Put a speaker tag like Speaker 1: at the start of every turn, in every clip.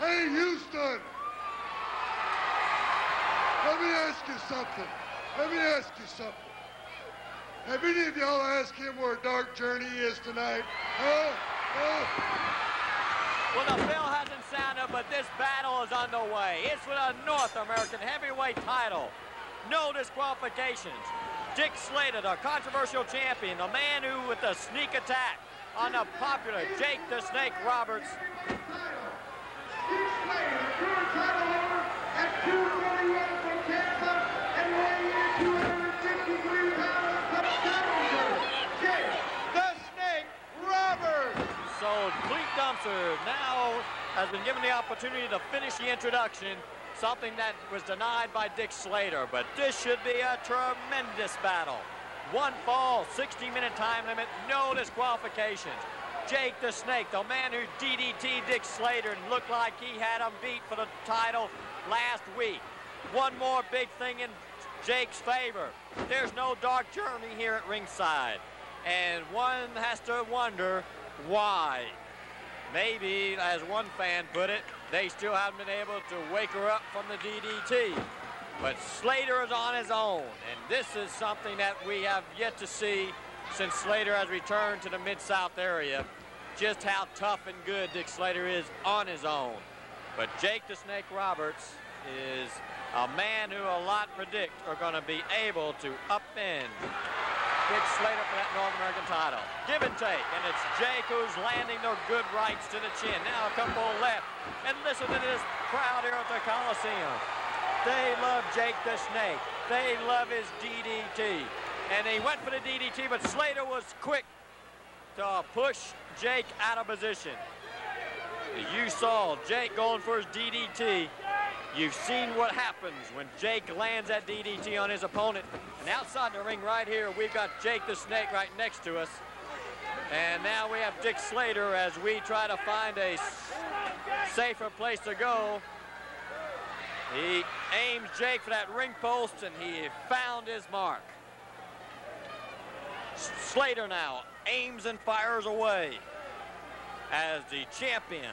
Speaker 1: Hey, Houston! Let me ask you something. Have any of y'all asked him where Dark Journey is tonight? Huh?
Speaker 2: Well, the bell hasn't sounded, but this battle is underway. It's for the North American heavyweight title. No disqualifications. Dick Slater, the controversial champion, the man who, with the sneak attack on the popular Jake the Snake Roberts.
Speaker 1: Dick Slater, current title holder at 241 from Tampa, and weighing in at 253 pounds from Challenger, Jake the Snake Roberts.
Speaker 2: So Cleet Dumpster now has been given the opportunity to finish the introduction, something that was denied by Dick Slater, but this should be a tremendous battle. One fall, 60-minute time limit, no disqualifications. Jake the Snake, the man who DDT'd Dick Slater and looked like he had him beat for the title last week. One more big thing in Jake's favor. There's no Dark Journey here at ringside. And one has to wonder why. Maybe, as one fan put it, they still haven't been able to wake her up from the DDT. But Slater is on his own, and this is something that we have yet to see since Slater has returned to the Mid-South area, just how tough and good Dick Slater is on his own. But Jake the Snake Roberts is a man who a lot predict are going to be able to upend Dick Slater for that North American title. Give and take, and it's Jake who's landing the good rights to the chin. Now a couple left, and listen to this crowd here at the Coliseum. They love Jake the Snake. They love his DDT. And he went for the DDT, but Slater was quick to push Jake out of position. You saw Jake going for his DDT. You've seen what happens when Jake lands that DDT on his opponent. And outside the ring right here, we've got Jake the Snake right next to us. And now we have Dick Slater as we try to find a safer place to go. He aims Jake for that ring post, and he found his mark. Slater now aims and fires away as the champion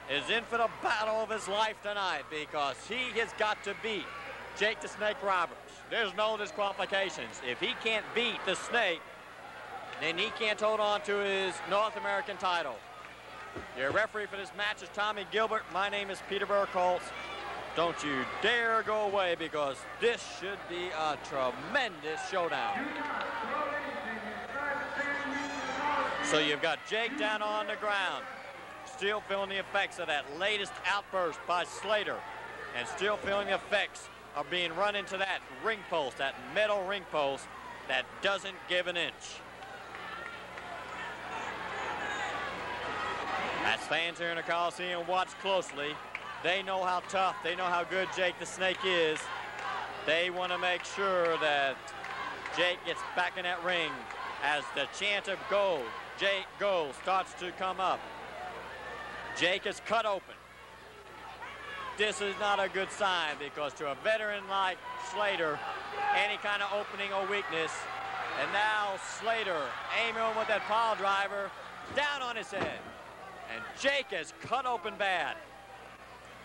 Speaker 2: is in for the battle of his life tonight, because he has got to beat Jake the Snake Roberts. There's no disqualifications. If he can't beat the Snake, then he can't hold on to his North American title. Your referee for this match is Tommy Gilbert. My name is Peter Burkholz. Don't you dare go away, because this should be a tremendous showdown. So you've got Jake down on the ground, still feeling the effects of that latest outburst by Slater, and still feeling the effects of being run into that ring post, that metal ring post that doesn't give an inch. As fans here in the Coliseum watch closely, they know how tough, they know how good Jake the Snake is. They want to make sure that Jake gets back in that ring as the chant of go, Jake go, starts to come up. Jake is cut open. This is not a good sign, because to a veteran like Slater, any kind of opening or weakness, and now Slater aiming with that pile driver down on his head. And Jake is cut open bad.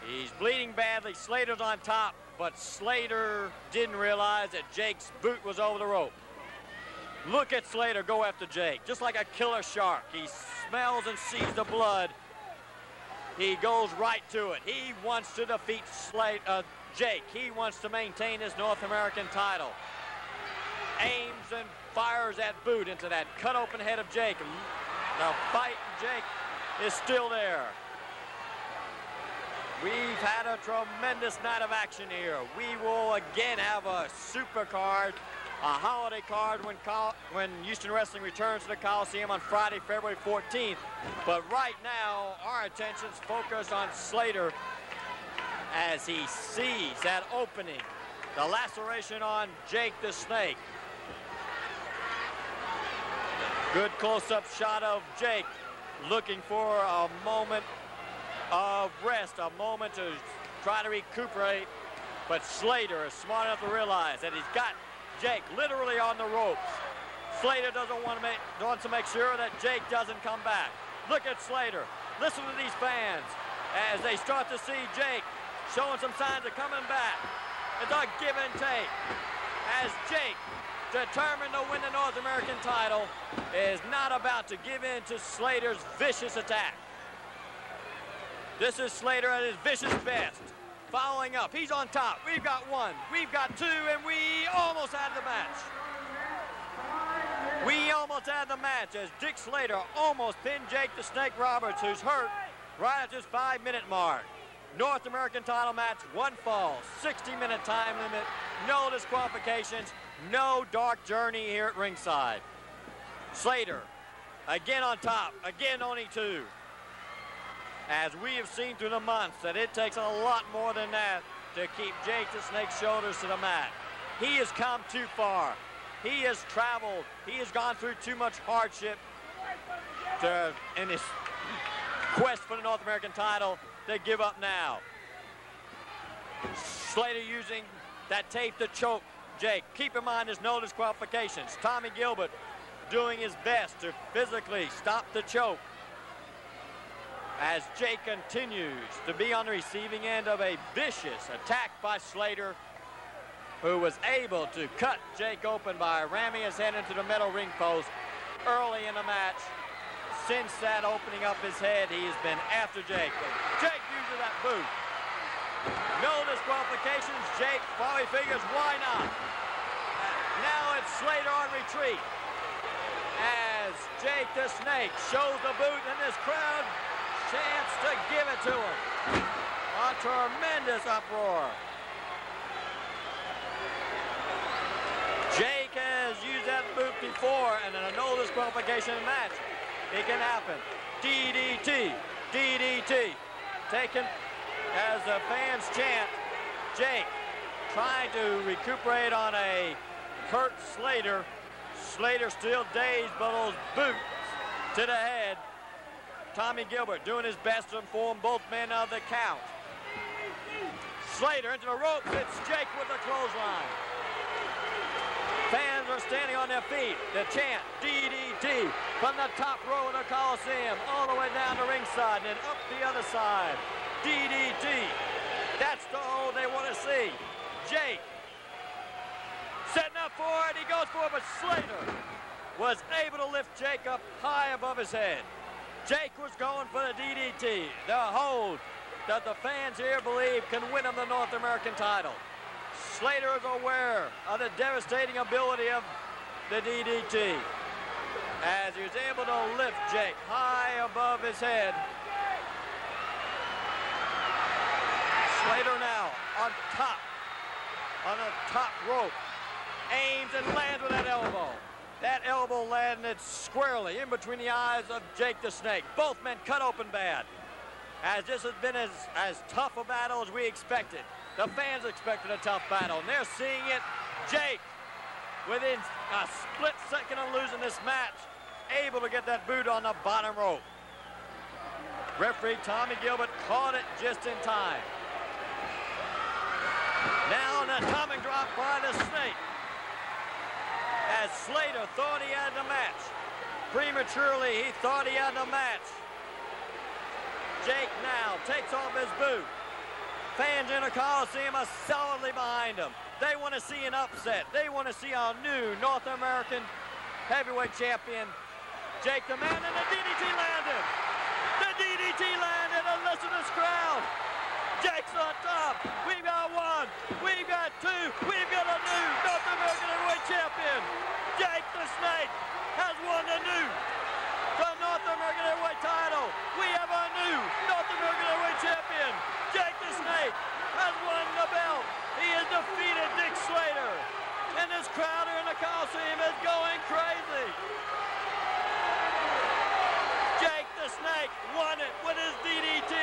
Speaker 2: He's bleeding badly. Slater's on top, but Slater didn't realize that Jake's boot was over the rope. Look at Slater go after Jake, just like a killer shark. He smells and sees the blood. He goes right to it. He wants to defeat Jake. He wants to maintain his North American title. Aims and fires that boot into that cut open head of Jake. The fight, Jake is still there. We've had a tremendous night of action here. We will again have a super card, a holiday card when Houston Wrestling returns to the Coliseum on Friday, February 14th. But right now, our attention's focused on Slater as he sees that opening, the laceration on Jake the Snake. Good close-up shot of Jake looking for a moment of rest, a moment to try to recuperate, but Slater is smart enough to realize that he's got Jake literally on the ropes. Slater wants to make sure that Jake doesn't come back. Look at Slater. Listen to these fans. as they start to see Jake showing some signs of coming back. It's a give and take as Jake, determined to win the North American title, is not about to give in to Slater's vicious attack. This is Slater at his vicious best. Following up, he's on top. We've got one, we've got two, and we almost had the match. We almost had the match as Dick Slater almost pinned Jake the Snake Roberts, who's hurt, right at this 5-minute mark. North American title match, one fall, 60-minute time limit, no disqualifications, no dark journey here at ringside. Slater, again on top, again only two. As we have seen through the months that it takes a lot more than that to keep Jake the Snake's shoulders to the mat. He has come too far. He has traveled. He has gone through too much hardship in his quest for the North American title to give up now. Slater using that tape to choke Jake. Keep in mind there's no disqualifications. Tommy Gilbert doing his best to physically stop the choke as Jake continues to be on the receiving end of a vicious attack by Slater, who was able to cut Jake open by ramming his head into the metal ring post early in the match. Since that opening up his head, he has been after Jake. Jake uses that boot. No disqualifications. Jake probably figures, why not? Now it's Slater on retreat as Jake the Snake shows the boot, and this crowd chance to give it to him. A tremendous uproar. Jake has used that boot before, and in a no disqualification match, it can happen. DDT, DDT. Taken as the fans chant, Jake trying to recuperate on a hurt Slater. Slater still dazed by those boots to the head. Tommy Gilbert doing his best to inform both men of the count. Slater into the ropes, hits Jake with the clothesline. Fans are standing on their feet. The chant, DDT, from the top row of the Coliseum, all the way down to ringside, and then up the other side. DDT, that's the hold they want to see. Jake, setting up for it, he goes for it, but Slater was able to lift Jake up high above his head. Jake was going for the DDT, the hold that the fans here believe can win him the North American title. Slater is aware of the devastating ability of the DDT as he was able to lift Jake high above his head. Slater now on the top rope, aims and lands with that elbow. That elbow landed squarely in between the eyes of Jake the Snake. Both men cut open bad. As this has been as tough a battle as we expected. The fans expected a tough battle, and they're seeing it. Jake, within a split second of losing this match, able to get that boot on the bottom rope. Referee Tommy Gilbert caught it just in time. Now an atomic drop by the Snake. As Slater thought he had the match. Prematurely, he thought he had the match. Jake now takes off his boot. Fans in the Coliseum are solidly behind him. They want to see an upset. They want to see our new North American heavyweight champion, Jake the Man, and the DDT landed. The DDT landed, and listen to this crowd. Jake's on top. We've got one. We've got two. We've got a new North American heavyweight champion. Jake the Snake has won the North American heavyweight title. We have a new North American heavyweight champion. Jake the Snake has won the belt. He has defeated Dick Slater. And this crowd here in the Coliseum is going crazy. Jake the Snake won it with his DDT.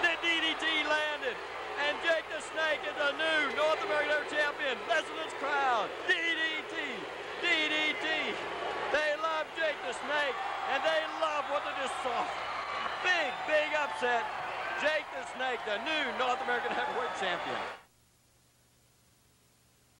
Speaker 2: The DDT landed. And Jake the Snake is the new North American heavyweight champion. Listen to this crowd. DDT. DDT. They love Jake the Snake. And they love what they just saw. Big, big upset. Jake the Snake, the new North American heavyweight champion.